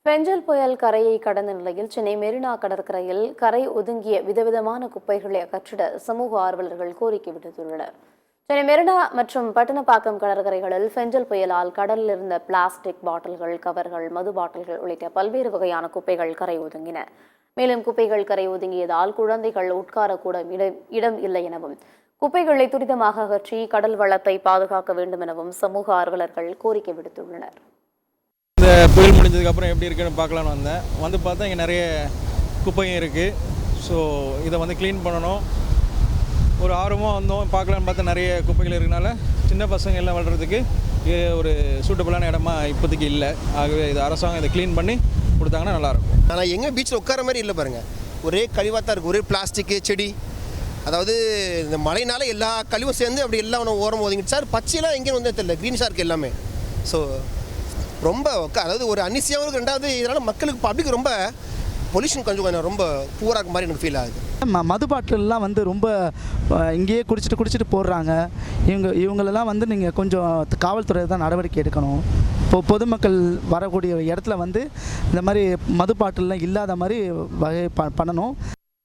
பெஞ்சல் புயல் கரையை கடந்த நிலையில் சென்னை மெரினா கடற்கரையில் கரை ஒதுங்கிய விதவிதமான குப்பைகளை அகற்றிட சமூக ஆர்வலர்கள் கோரிக்கை விடுத்துள்ளனர். சென்னை மெரினா மற்றும் பட்டணப்பாக்கம் கடற்கரைகளில் பெஞ்சல் புயலால் கடலில் இருந்த பிளாஸ்டிக் பாட்டில்கள், கவர்கள், மது பாட்டில்கள் உள்ளிட்ட பல்வேறு வகையான குப்பைகள் கரை ஒதுங்கின. மேலும் குப்பைகள் கரை ஒதுங்கியதால் குழந்தைகள் உட்காரக்கூட இடம் இல்லை எனவும், குப்பைகளை துரிதமாக அகற்றி கடல் வளத்தை பாதுகாக்க வேண்டும் எனவும் சமூக ஆர்வலர்கள் கோரிக்கை விடுத்துள்ளனர். இந்த புயல் முடிஞ்சதுக்கப்புறம் எப்படி இருக்குன்னு பார்க்கலான்னு வந்து பார்த்தா இங்கே நிறைய குப்பையும் இருக்குது. ஸோ இதை க்ளீன் பண்ணணும். ஒரு ஆர்வமாக வந்தோம், பார்க்கலான்னு பார்த்தா நிறைய குப்பைகள் இருக்கனால சின்ன பசங்க எல்லாம் வளர்கிறதுக்கு ஒரு சூட்டபுளான இடமா இப்போதைக்கு இல்லை. ஆகவே இது அரசாங்கம் இதை க்ளீன் பண்ணி கொடுத்தாங்கன்னா நல்லாயிருக்கும். ஆனால் எங்கே பீச்சில் உட்கார மாதிரி இல்லை பாருங்கள், ஒரே கழிவாக தான் இருக்குது. ஒரே பிளாஸ்டிக்கு, செடி, அதாவது இந்த மழைனால எல்லா கழிவும் சேர்ந்து அப்படி எல்லாம் ஓரம் ஒதுங்கிட்டு சார். பச்சையெல்லாம் எங்கேயும் வந்து தெரியல, க்ரீன்ஸாக இருக்குது எல்லாமே. ஸோ ரொம்ப அதாவது ஒரு அன்னிசியாகவும் இருக்குது. ரெண்டாவது இதனால் மக்களுக்கு பப்ளிக் ரொம்ப பொல்யூஷன் கொஞ்சம் ரொம்ப பூராக இருக்க மாதிரி எனக்கு ஃபீல் ஆகுது. மது பாட்டிலெலாம் ரொம்ப இங்கேயே குடிச்சிட்டு போடுறாங்க. இவங்களெல்லாம் நீங்கள் கொஞ்சம் காவல்துறை தான் நடவடிக்கை எடுக்கணும். பொதுமக்கள் வரக்கூடிய இடத்துல இந்த மாதிரி மது பாட்டிலெலாம் இல்லாத மாதிரி வகை பண்ணணும்.